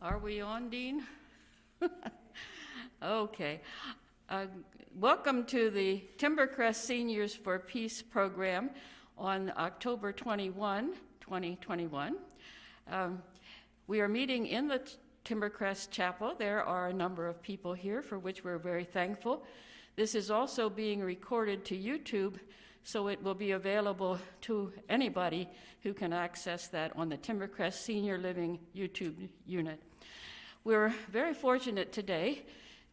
Are we on, Dean? Okay. Welcome to the Timbercrest Seniors for Peace program on October 21, 2021. We are meeting in the Timbercrest Chapel. There are a number of people here for which we're very thankful. This is also being recorded to YouTube, so it will be available to anybody who can access that on the Timbercrest Senior Living YouTube unit. We're very fortunate today,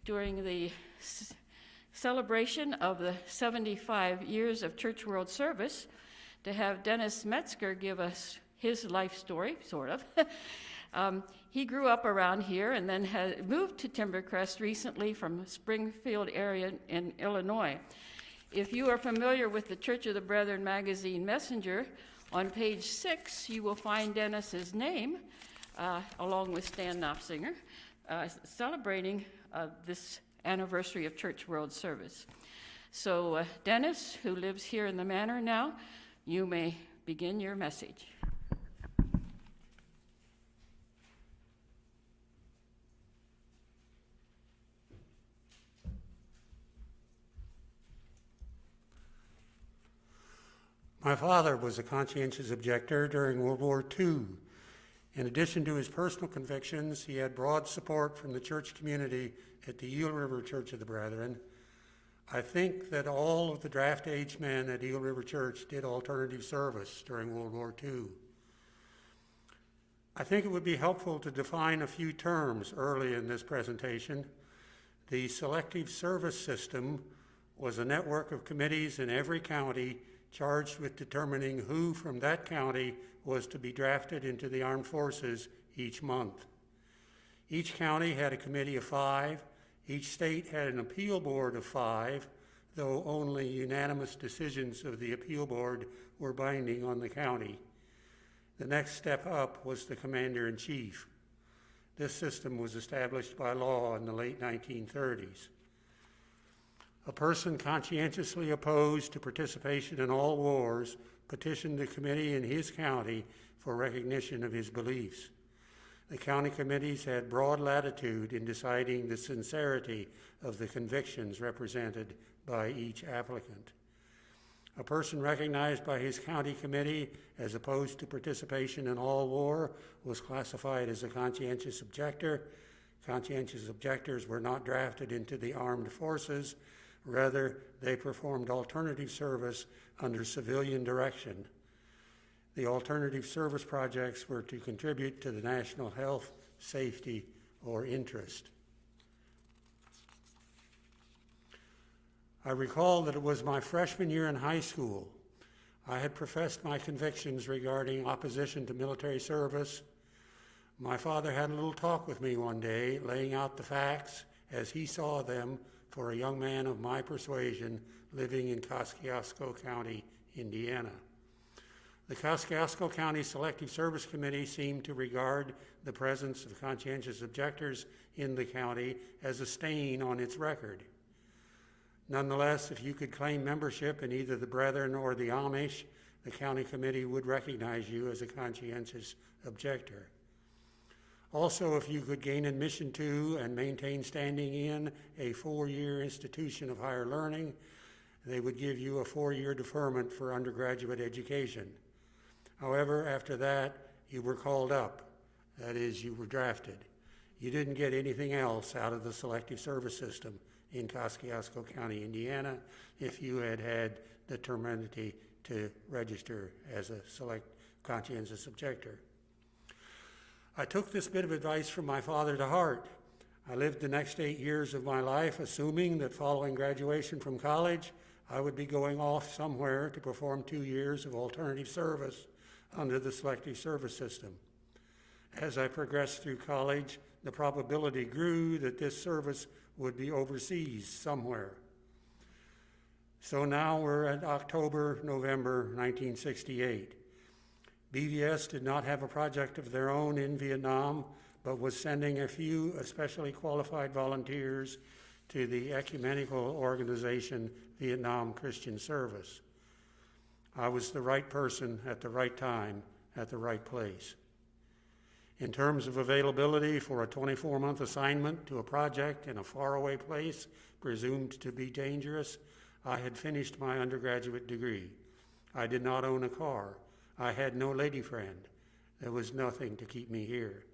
during the celebration of the 75 years of Church World Service, to have Dennis Metzger give us his life story, sort of. He grew up around here and then moved to Timbercrest recently from Springfield area in Illinois. If you are familiar with the Church of the Brethren magazine Messenger, on page 6 you will find Dennis's name, along with Stan Knopfsinger, celebrating this anniversary of Church World Service. So Dennis, who lives here in the manor now, you may begin your message. My father was a conscientious objector during World War II. In addition to his personal convictions, he had broad support from the church community at the Eel River Church of the Brethren. I think that all of the draft-age men at Eel River Church did alternative service during World War II. I think it would be helpful to define a few terms early in this presentation. The Selective Service System was a network of committees in every county charged with determining who from that county was to be drafted into the armed forces each month. Each county had a committee of 5. Each state had an appeal board of 5, though only unanimous decisions of the appeal board were binding on the county. The next step up was the commander-in-chief. This system was established by law in the late 1930s. A person conscientiously opposed to participation in all wars petitioned the committee in his county for recognition of his beliefs. The county committees had broad latitude in deciding the sincerity of the convictions represented by each applicant. A person recognized by his county committee as opposed to participation in all war was classified as a conscientious objector. Conscientious objectors were not drafted into the armed forces. Rather, they performed alternative service under civilian direction. The alternative service projects were to contribute to the national health, safety, or interest. I recall that it was my freshman year in high school. I had professed my convictions regarding opposition to military service. My father had a little talk with me one day, laying out the facts as he saw them for a young man of my persuasion living in Kosciuszko County, Indiana. The Kosciuszko County Selective Service Committee seemed to regard the presence of conscientious objectors in the county as a stain on its record. Nonetheless, if you could claim membership in either the Brethren or the Amish, the county committee would recognize you as a conscientious objector. Also, if you could gain admission to and maintain standing in a 4-year institution of higher learning, they would give you a 4-year deferment for undergraduate education. However, after that, you were called up. That is, you were drafted. You didn't get anything else out of the selective service system in Kosciuszko County, Indiana, if you had had the temerity to register as a conscientious objector. I took this bit of advice from my father to heart. I lived the next 8 years of my life assuming that following graduation from college, I would be going off somewhere to perform 2 years of alternative service under the selective service system. As I progressed through college, the probability grew that this service would be overseas somewhere. So now we're at October, November 1968. BVS did not have a project of their own in Vietnam, but was sending a few especially qualified volunteers to the ecumenical organization Vietnam Christian Service. I was the right person at the right time, at the right place. In terms of availability for a 24-month assignment to a project in a faraway place presumed to be dangerous, I had finished my undergraduate degree. I did not own a car. I had no lady friend. There was nothing to keep me here.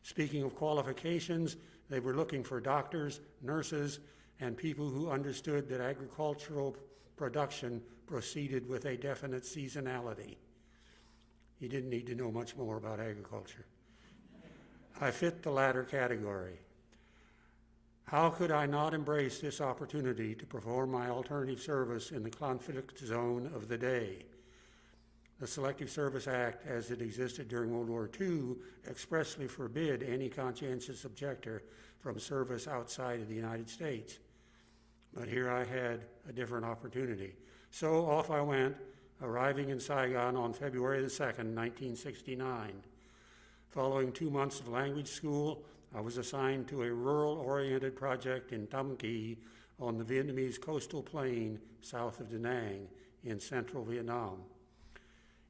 Speaking of qualifications, they were looking for doctors, nurses, and people who understood that agricultural production proceeded with a definite seasonality. You didn't need to know much more about agriculture. I fit the latter category. How could I not embrace this opportunity to perform my alternative service in the conflict zone of the day? The Selective Service Act, as it existed during World War II, expressly forbid any conscientious objector from service outside of the United States. But here I had a different opportunity. So off I went, arriving in Saigon on February the 2nd, 1969. Following 2 months of language school, I was assigned to a rural-oriented project in Tam Kỳ on the Vietnamese coastal plain south of Da Nang in central Vietnam.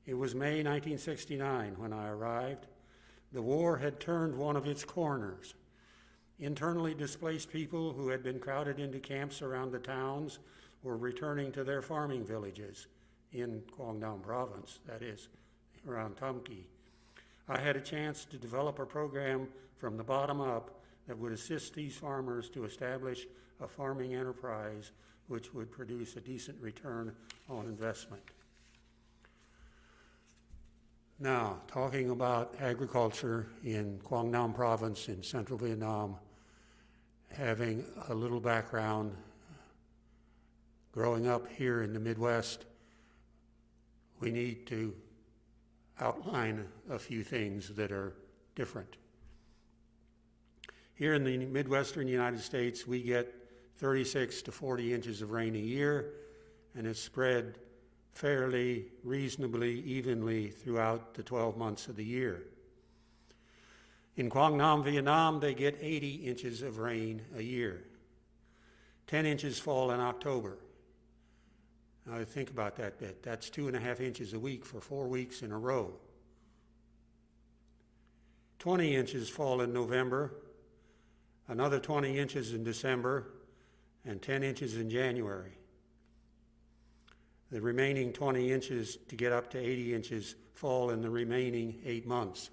It was May 1969 when I arrived. The war had turned one of its corners. Internally displaced people who had been crowded into camps around the towns were returning to their farming villages in Quang Nam province, that is, around Tam Kỳ. I had a chance to develop a program from the bottom up that would assist these farmers to establish a farming enterprise which would produce a decent return on investment. Now, talking about agriculture in Quang Nam province in central Vietnam, having a little background, growing up here in the Midwest, we need to outline a few things that are different. Here in the Midwestern United States, we get 36 to 40 inches of rain a year, and it's spread fairly reasonably evenly throughout the 12 months of the year. In Quang Nam, Vietnam, they get 80 inches of rain a year. 10 inches fall in October. Now think about that bit. That's 2.5 inches a week for 4 weeks in a row. 20 inches fall in November, another 20 inches in December, and 10 inches in January. The remaining 20 inches to get up to 80 inches fall in the remaining 8 months.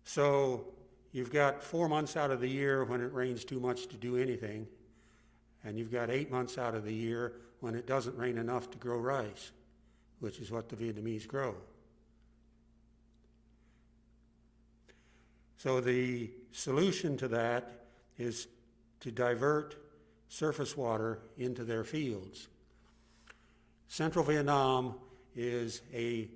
So you've got 4 months out of the year when it rains too much to do anything, and you've got 8 months out of the year when it doesn't rain enough to grow rice, which is what the Vietnamese grow. So the solution to that is to divert surface water into their fields. Central Vietnam is a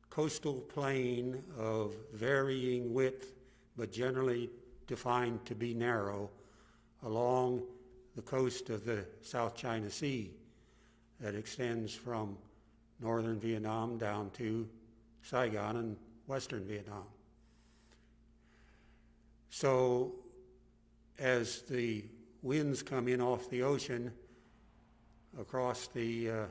coastal plain of varying width, but generally defined to be narrow, along the coast of the South China Sea that extends from northern Vietnam down to Saigon and western Vietnam. So as the winds come in off the ocean across the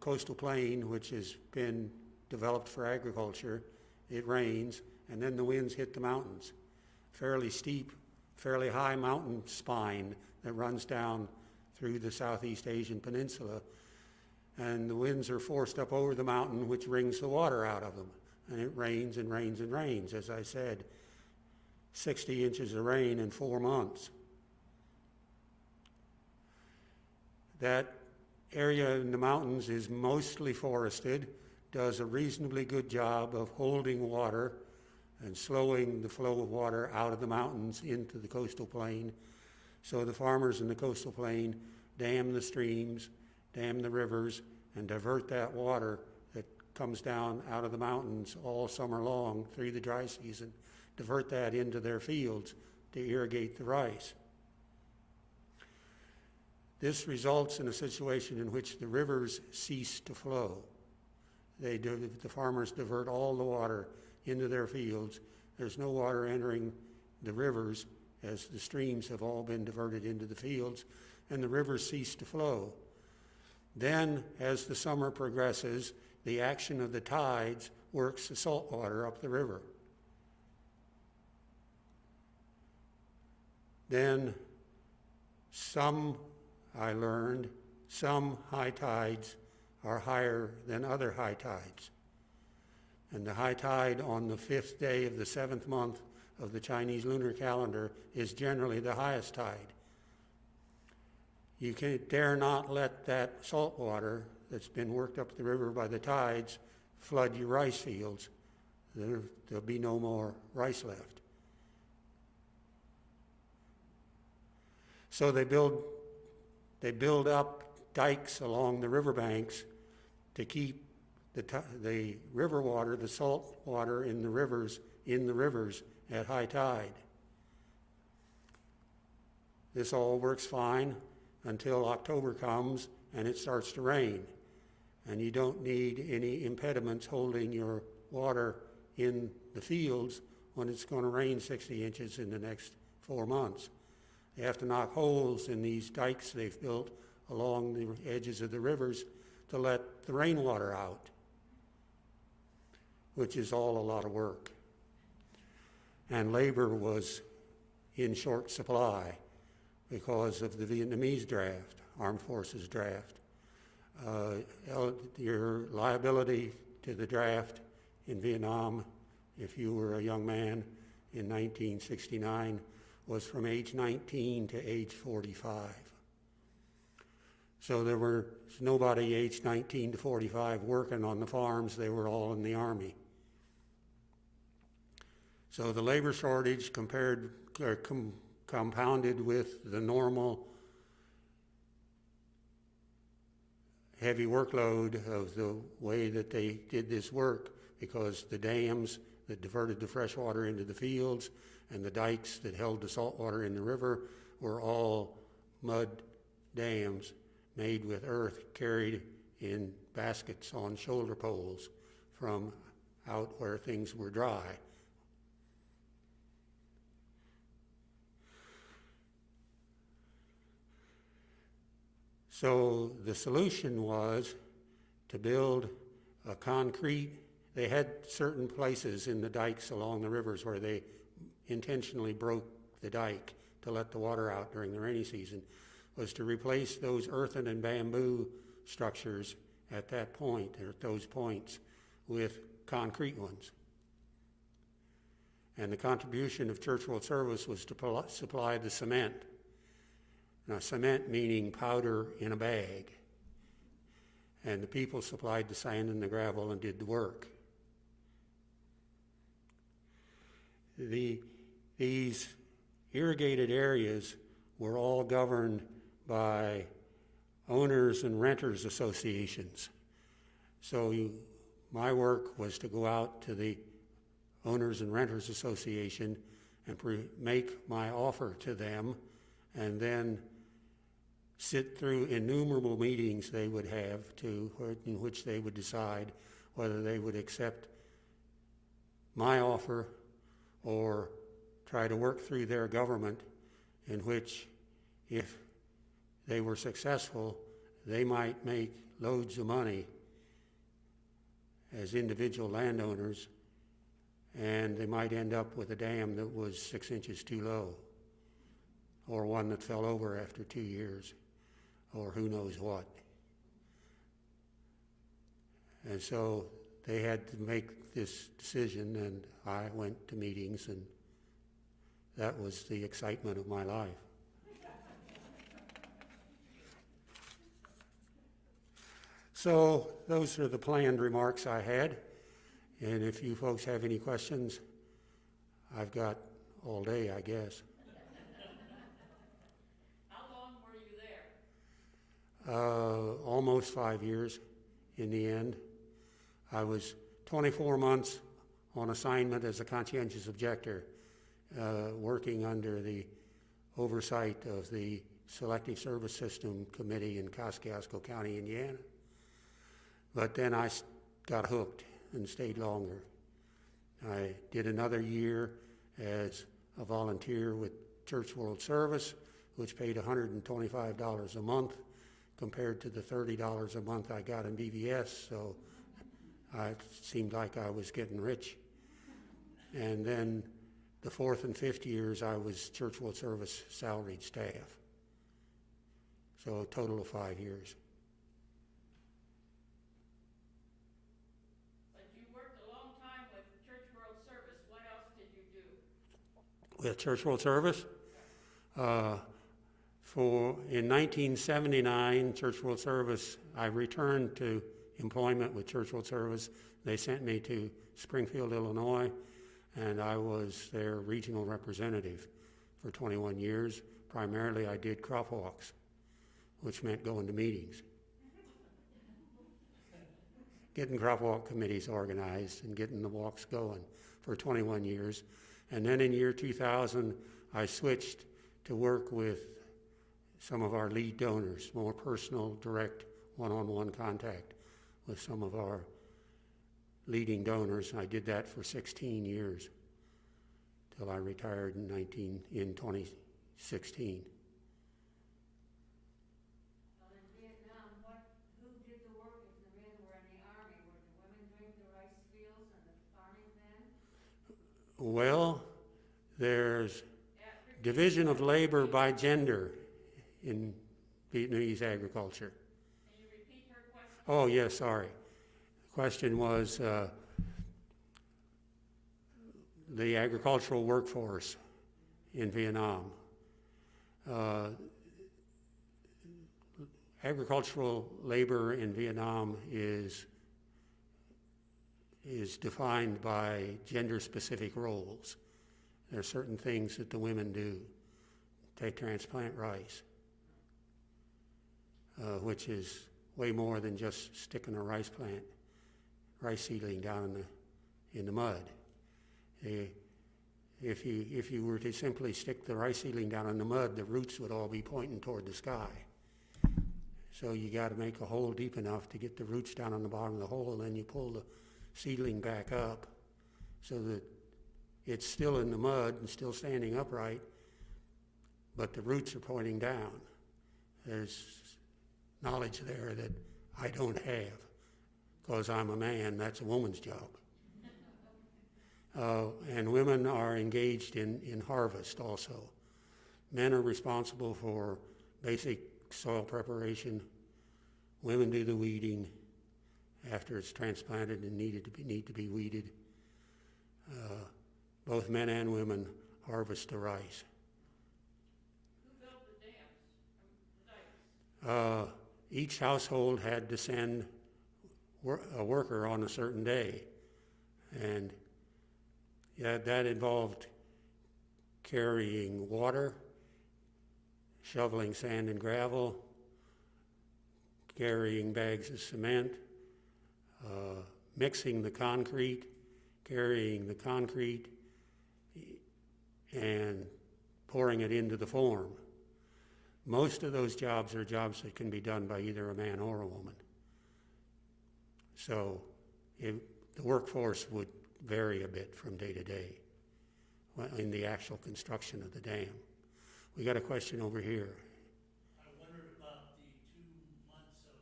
coastal plain, which has been developed for agriculture, it rains, and then the winds hit the mountains. Fairly steep, fairly high mountain spine that runs down through the Southeast Asian peninsula, and the winds are forced up over the mountain, which wrings the water out of them. And it rains and rains and rains, as I said, 60 inches of rain in 4 months. That area in the mountains is mostly forested, does a reasonably good job of holding water and slowing the flow of water out of the mountains into the coastal plain. So the farmers in the coastal plain dam the streams, dam the rivers, and divert that water that comes down out of the mountains all summer long through the dry season, divert that into their fields to irrigate the rice. This results in a situation in which the rivers cease to flow. The farmers divert all the water into their fields. There's no water entering the rivers as the streams have all been diverted into the fields, and the rivers cease to flow. Then, as the summer progresses, the action of the tides works the salt water up the river. Then I learned, some high tides are higher than other high tides. And the high tide on the 5th day of the 7th month of the Chinese lunar calendar is generally the highest tide. You dare not let that salt water that's been worked up the river by the tides flood your rice fields. There'll be no more rice left. So they build up dikes along the riverbanks to keep the river water, the salt water in the rivers at high tide. This all works fine until October comes and it starts to rain. And you don't need any impediments holding your water in the fields when it's going to rain 60 inches in the next 4 months. They have to knock holes in these dikes they've built along the edges of the rivers to let the rainwater out, which is all a lot of work. And labor was in short supply because of the Vietnamese draft, Armed Forces draft. Your liability to the draft in Vietnam, if you were a young man in 1969, was from age 19 to age 45. So there was nobody aged 19 to 45 working on the farms. They were all in the Army. So the labor shortage compounded with the normal heavy workload of the way that they did this work, because the dams that diverted the fresh water into the fields and the dikes that held the salt water in the river were all mud dams made with earth carried in baskets on shoulder poles from out where things were dry. So the solution was to build a concrete. They had certain places in the dikes along the rivers where they intentionally broke the dike to let the water out during the rainy season, was to replace those earthen and bamboo structures at that point, or at those points, with concrete ones. And the contribution of Church World Service was to supply the cement. Now, cement meaning powder in a bag. And the people supplied the sand and the gravel and did the work. These irrigated areas were all governed by owners and renters associations. So my work was to go out to the Owners and Renters Association and make my offer to them, and then sit through innumerable meetings they would have in which they would decide whether they would accept my offer or try to work through their government, in which, if they were successful, they might make loads of money as individual landowners, and they might end up with a dam that was 6 inches too low, or one that fell over after 2 years, or who knows what. And so they had to make this decision, and I went to meetings, and that was the excitement of my life. So those are the planned remarks I had, and if you folks have any questions, I've got all day, I guess. How long were you there? Almost 5 years in the end. I was 24 months on assignment as a conscientious objector, working under the oversight of the Selective Service System Committee in Kosciuszko County, Indiana. But then I got hooked and stayed longer. I did another year as a volunteer with Church World Service, which paid $125 a month compared to the $30 a month I got in BVS. So It seemed like I was getting rich. And then the 4th and 5th years, I was Church World Service salaried staff. So a total of 5 years. But you worked a long time with Church World Service. What else did you do? With Church World Service? In 1979, Church World Service, I returned to employment with Church World Service. They sent me to Springfield, Illinois, and I was their regional representative for 21 years. Primarily, I did crop walks, which meant going to meetings. Getting crop walk committees organized and getting the walks going for 21 years. And then in year 2000, I switched to work with some of our lead donors, more personal, direct, one-on-one contact with some of our leading donors. I did that for 16 years till I retired in 2016. Well, in Vietnam, who did the work if the men were in the army? Were the women doing the rice fields and the farming then? Well, there's division of labor by gender in Vietnamese agriculture. Can you repeat her question? Oh, yes, sorry. The question was the agricultural workforce in Vietnam. Agricultural labor in Vietnam is defined by gender-specific roles. There are certain things that the women do. They transplant rice, which is way more than just sticking a rice seedling down in the mud. If you were to simply stick the rice seedling down in the mud, the roots would all be pointing toward the sky. So you got to make a hole deep enough to get the roots down on the bottom of the hole, and then you pull the seedling back up so that it's still in the mud and still standing upright, but the roots are pointing down. There's knowledge there that I don't have. Because I'm a man, that's a woman's job. And women are engaged in harvest also. Men are responsible for basic soil preparation. Women do the weeding after it's transplanted and need to be weeded. Both men and women harvest the rice. Who built the dams? Each household had to send a worker on a certain day, and that involved carrying water, shoveling sand and gravel, carrying bags of cement, mixing the concrete, carrying the concrete, and pouring it into the form. Most of those jobs are jobs that can be done by either a man or a woman. So the workforce would vary a bit from day to day in the actual construction of the dam. We got a question over here. I wondered about the 2 months of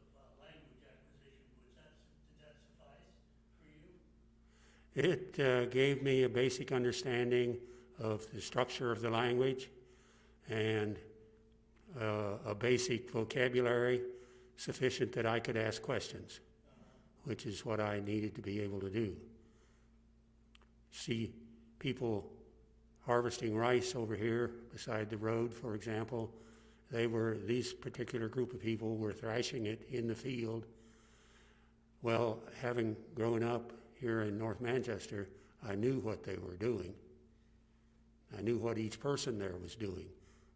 language acquisition. Did that suffice for you? It gave me a basic understanding of the structure of the language and a basic vocabulary sufficient that I could ask questions, which is what I needed to be able to do. See people harvesting rice over here beside the road, for example. These particular group of people were thrashing it in the field. Well, having grown up here in North Manchester, I knew what they were doing. I knew what each person there was doing,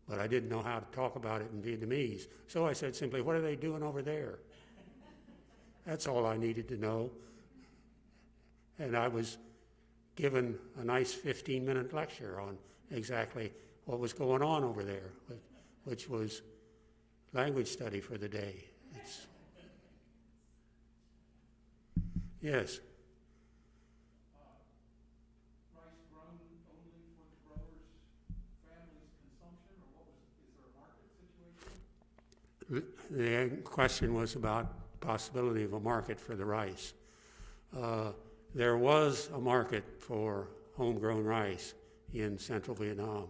but I didn't know how to talk about it in Vietnamese. So I said simply, what are they doing over there? That's all I needed to know. And I was given a nice 15-minute lecture on exactly what was going on over there, which was language study for the day. Yes. Rice grown only for the growers' family's consumption, or is there a market situation? The question was about possibility of a market for the rice. There was a market for homegrown rice in central Vietnam.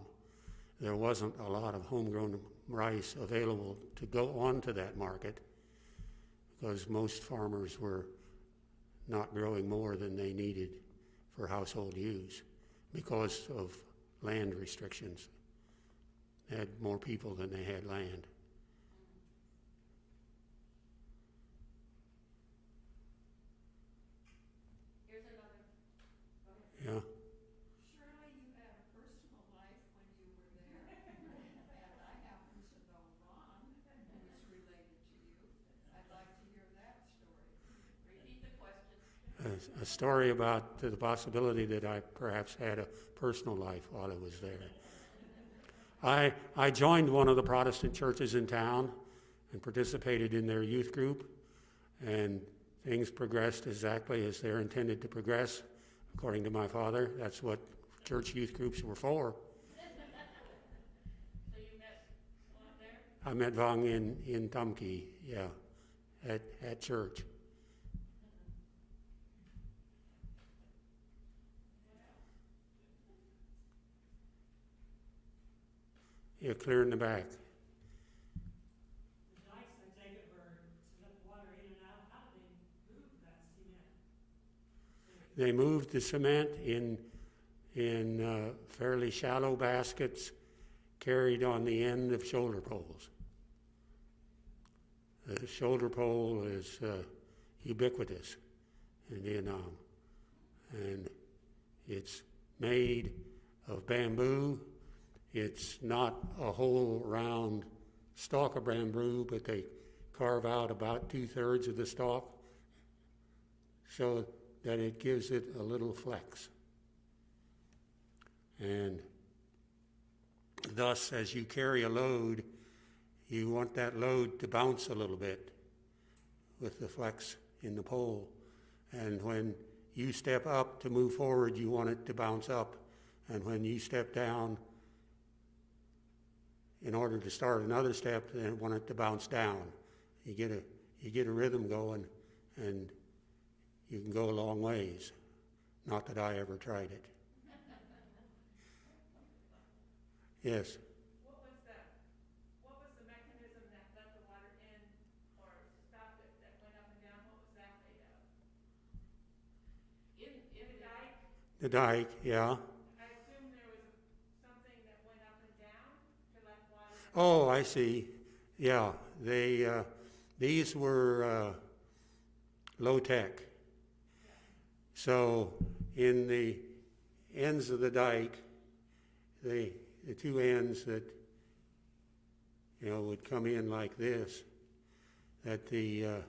There wasn't a lot of homegrown rice available to go onto that market because most farmers were not growing more than they needed for household use because of land restrictions. They had more people than they had land. Here's another. Go ahead. Yeah. Surely you had a personal life when you were there. And I happen to know Ron, who is related to you. I'd like to hear that story. Repeat the question. A story about the possibility that I perhaps had a personal life while I was there. I joined one of the Protestant churches in town and participated in their youth group, and things progressed exactly as they're intended to progress, according to my father. That's what church youth groups were for. So you met Juan there? I met Vang in Tam Kỳ, yeah, at church. Yeah, clear in the back. The dikes, I take it, were to let the water in and out. How did they move that cement? They moved the cement in fairly shallow baskets carried on the end of shoulder poles. The shoulder pole is ubiquitous in Vietnam, and it's made of bamboo. It's not a whole round stalk of bamboo, but they carve out about 2/3 of the stalk so that it gives it a little flex. And thus, as you carry a load, you want that load to bounce a little bit with the flex in the pole. And when you step up to move forward, you want it to bounce up. And when you step down, in order to start another step, then you want it to bounce down. You get a rhythm going, and you can go a long ways. Not that I ever tried it. Yes. What was the mechanism that let the water in or stopped it, that went up and down? What was that made of? In The dike? The dike, yeah. I assume there was something that went up and down to let water in. Oh, I see. Yeah, these were low tech. So in the ends of the dike, the two ends that would come in like this, that the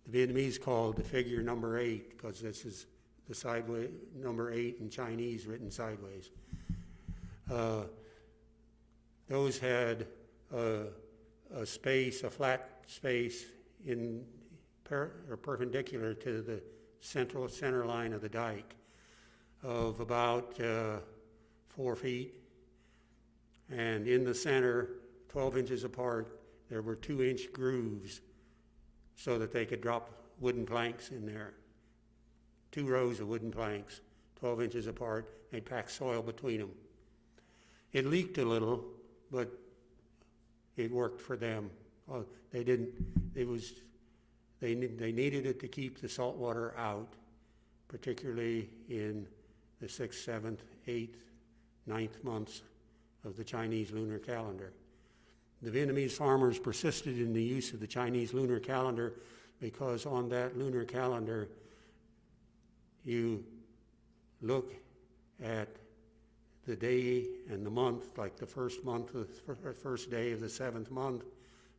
Vietnamese called the figure number 8, because this is the sideways number 8 in Chinese written sideways. Those had a flat space perpendicular to the center line of the dike of about 4 feet. And in the center, 12 inches apart, there were 2-inch grooves so that they could drop wooden planks in there. 2 rows of wooden planks, 12 inches apart. They'd pack soil between them. It leaked a little, but it worked for them. They needed it to keep the salt water out, particularly in the 6th, 7th, 8th, 9th months of the Chinese lunar calendar. The Vietnamese farmers persisted in the use of the Chinese lunar calendar because on that lunar calendar, you look at the day and the month, like the first day of the 7th month,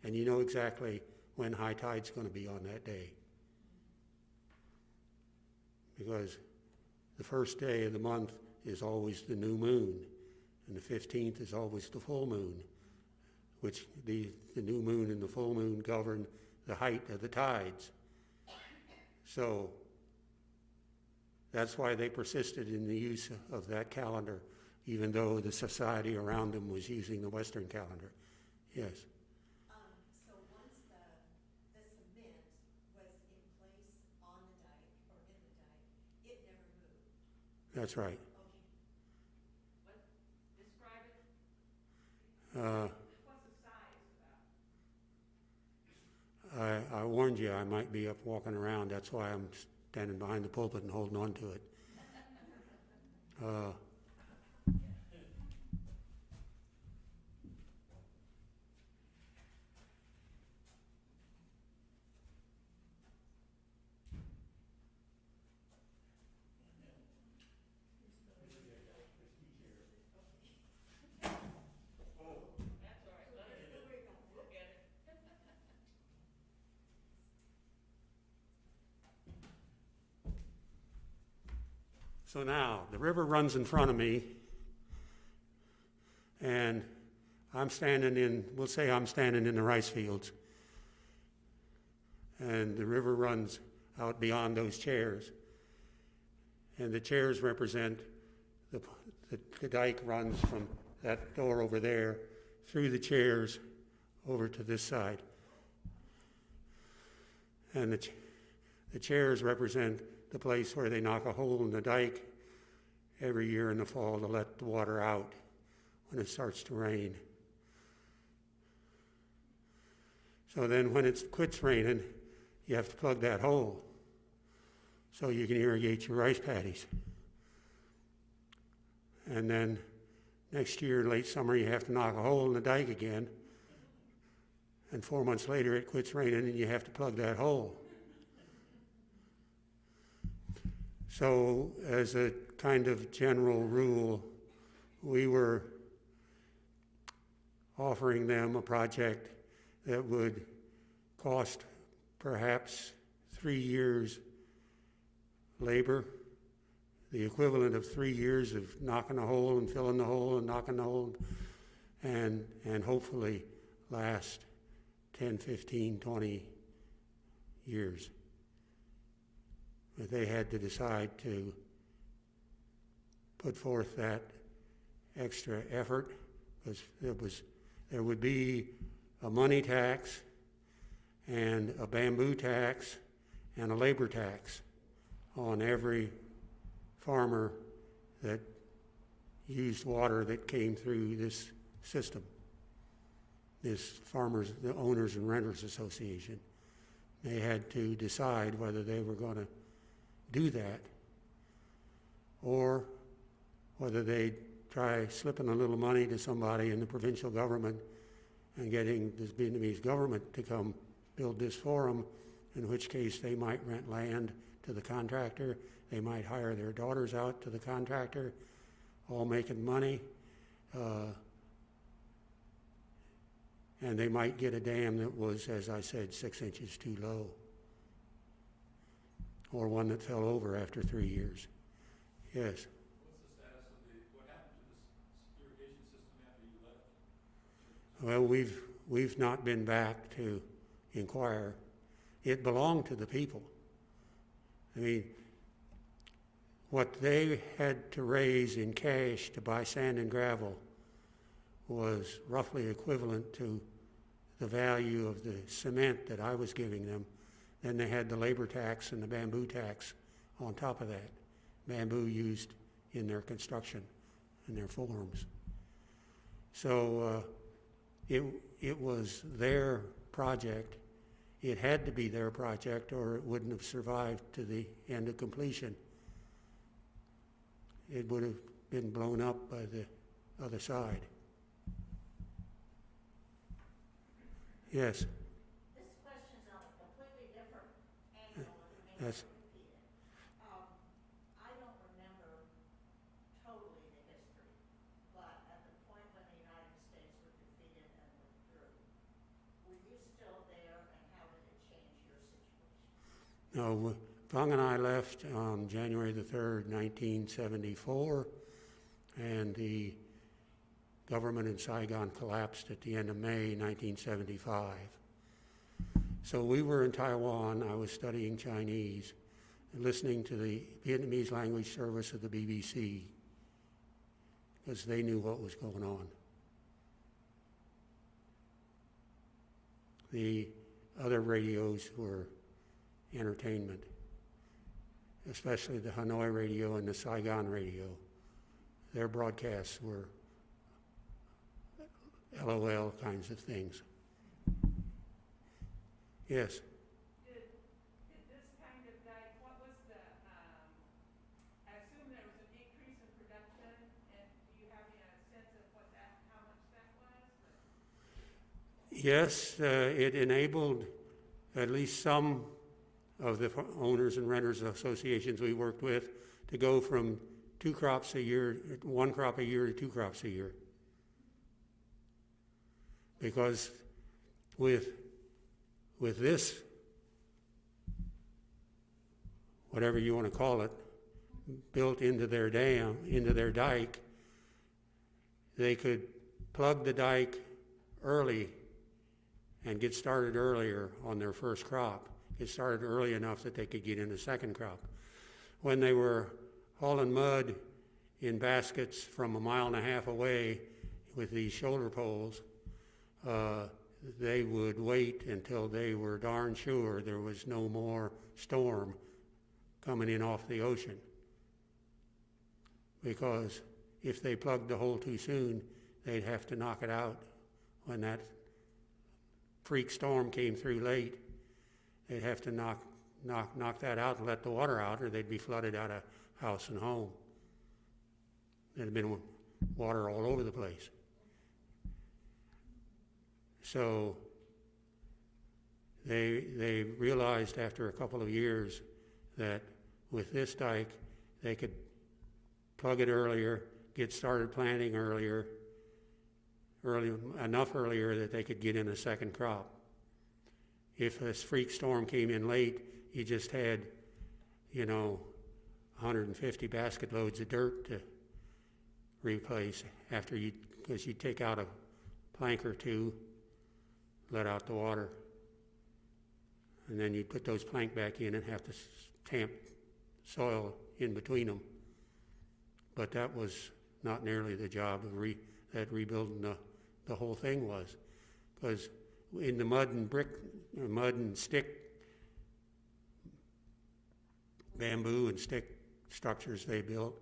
and you know exactly when high tide's going to be on that day. Because the first day of the month is always the new moon, and the 15th is always the full moon, which the new moon and the full moon govern the height of the tides. So that's why they persisted in the use of that calendar, even though the society around them was using the Western calendar. Yes. So once the cement was in place on the dike or in the dike, That's right. What, describe it, Uh, what's the size about? I warned you I might be up walking around. That's why I'm standing behind the pulpit and holding on to it. That's all right, let us look at it. So now, the river runs in front of me, and I'm standing in, we'll say I'm standing in the rice fields, and the river runs out beyond those chairs. And the chairs represent, the dike runs from that door over there, through the chairs, over to this side. And the chairs represent the place where they knock a hole in the dike every year in the fall to let the water out when it starts to rain. So then when it quits raining, you have to plug that hole so you can irrigate your rice paddies. And then next year, late summer, you have to knock a hole in the dike again. And 4 months later, it quits raining and you have to plug that hole. So as a kind of general rule, we were offering them a project that would cost perhaps 3 years labor, the equivalent of 3 years of knocking a hole and filling the hole and knocking the hole, and hopefully last 10, 15, 20 years. But they had to decide to put forth that extra effort, because there would be a money tax and a bamboo tax and a labor tax on every farmer that used water that came through this system, this Farmers, the Owners and Renters Association. They had to decide whether they were going to do that or whether they'd try slipping a little money to somebody in the provincial government and getting the Vietnamese government to come build this for them, in which case they might rent land to the contractor, they might hire their daughters out to the contractor, all making money, and they might get a dam that was, as I said, 6 inches too low, or one that fell over after 3 years. Yes. What's the status of what happened to this irrigation system after you left? Well, we've not been back to inquire. It belonged to the people. I mean, what they had to raise in cash to buy sand and gravel was roughly equivalent to the value of the cement that I was giving them. Then they had the labor tax and the bamboo tax on top of that. Bamboo used in their construction, in their forms. So it was their project. It had to be their project or it wouldn't have survived to the end of completion. It would have been blown up by the other side. Yes? This question's on a completely different angle, and maybe Yes. I'll repeat it. I don't remember totally the history, but at the point when the United States were defeated and withdrew, were you still there, and how did it change your situation? No, Fong and I left on January the 3rd, 1974, and the government in Saigon collapsed at the end of May 1975. So we were in Taiwan. I was studying Chinese and listening to the Vietnamese language service of the BBC because they knew what was going on. The other radios were entertainment. especially the Hanoi radio and the Saigon radio. Their broadcasts were LOL kinds of things. Yes. Did this kind of dike, what was the, I assume there was an increase in production, and do you have any sense of what that, how much that was? Yes, it enabled at least some of the owners and renters associations we worked with to go from 2 crops a year, 1 crop a year to 2 crops a year. Because with this, whatever you want to call it, built into their dam, into their dike, they could plug the dike early and get started earlier on their first crop. Get started early enough that they could get in a second crop. When they were hauling mud in baskets from 1.5 miles away with these shoulder poles, they would wait until they were darn sure there was no more storm coming in off the ocean. Because if they plugged the hole too soon, they'd have to knock it out. When that freak storm came through late, they'd have to knock that out and let the water out, or they'd be flooded out of house and home. There'd have been water all over the place. So they realized after a couple of years that with this dike, they could plug it earlier, get started planting earlier that they could get in a second crop. If this freak storm came in late, you just had, 150 basket loads of dirt to replace because you'd take out a plank or two, let out the water, and then you'd put those plank back in and have to tamp soil in between them. But that was not nearly the job of that rebuilding the whole thing was, because in the mud and stick, bamboo and stick structures they built,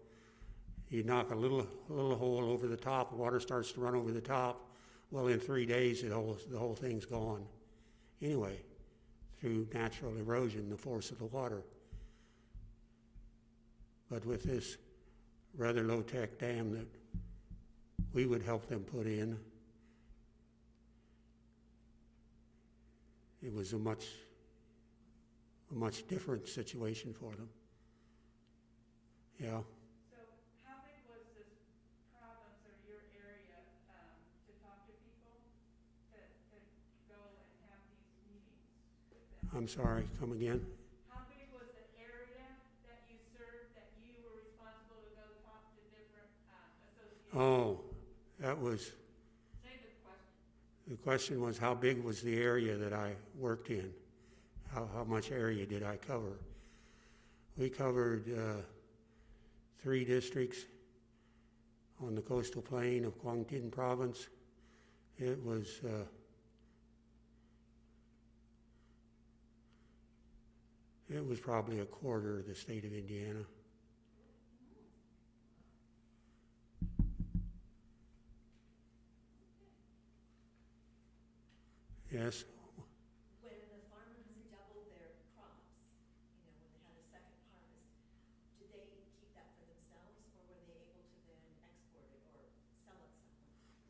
you knock a little hole over the top, water starts to run over the top. Well, in 3 days, the whole thing's gone. Anyway, through natural erosion, the force of the water. But with this rather low-tech dam that we would help them put in, it was a much different situation for them. Yeah. So how big was this province or your area to talk to people, to go and have these meetings with them? I'm sorry, come again? How big was the area that you served that you were responsible to go talk to different associations? Oh, that was, Say the question. the question was how big was the area that I worked in? How much area did I cover? We covered 3 districts on the coastal plain of Quang Tinh province. It was probably a quarter of the state of Indiana. Yes. When the farmers doubled their crops, when they had a second harvest, did they keep that for themselves, or were they able to then export it or sell it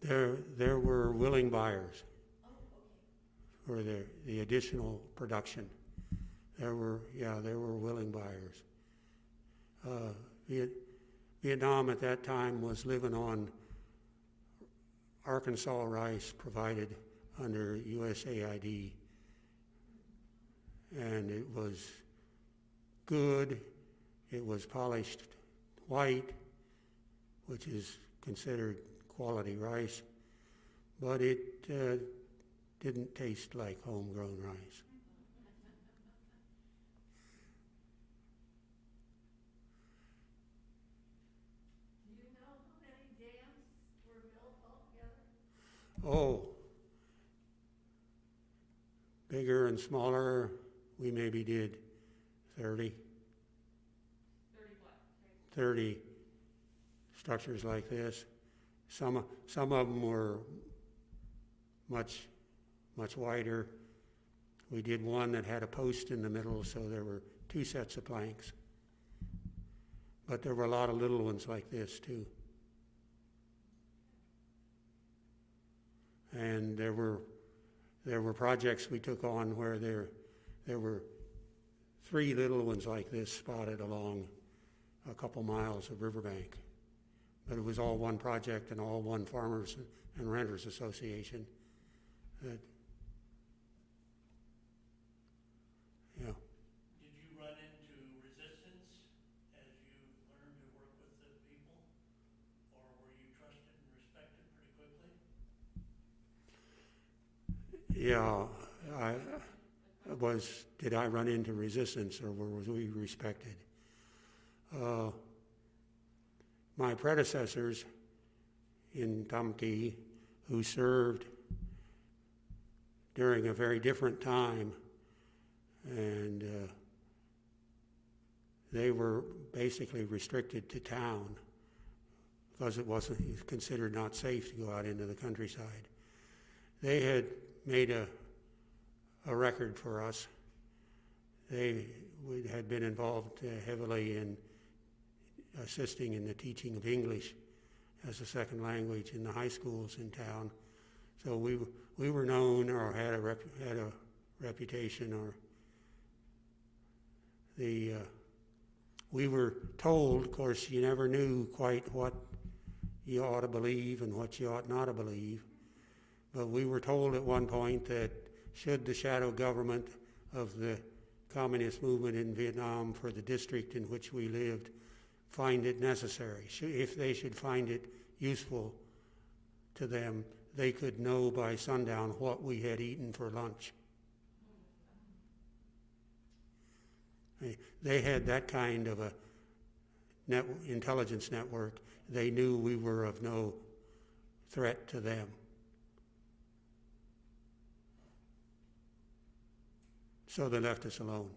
somewhere? There were willing buyers Oh, okay. for the additional production. There were willing buyers. Vietnam at that time was living on Arkansas rice provided under USAID, and it was good. It was polished white, which is considered quality rice, but it didn't taste like homegrown rice. Do you know how many dams were built altogether? Oh, bigger and smaller, we maybe did 30. 30 structures like this. Some of them were much wider. We did one that had a post in the middle, so there were 2 sets of planks. But there were a lot of little ones like this too. And there were projects we took on where there were 3 little ones like this spotted along a couple miles of riverbank. But it was all one project and all one farmers and renters association. Yeah. Did you run into resistance as you learned to work with the people? Or were you trusted and respected pretty quickly? Yeah, did I run into resistance or was we respected? My predecessors in Tamki, who served during a very different time, and they were basically restricted to town because it wasn't considered not safe to go out into the countryside. They had made a record for us. We had been involved heavily in assisting in the teaching of English as a second language in the high schools in town. So we were known or had a reputation, or we were told. Of course, you never knew quite what you ought to believe and what you ought not to believe. But we were told at one point that should the shadow government of the communist movement in Vietnam for the district in which we lived find it necessary, if they should find it useful to them, they could know by sundown what we had eaten for lunch. They had that kind of a intelligence network. They knew we were of no threat to them. So they left us alone.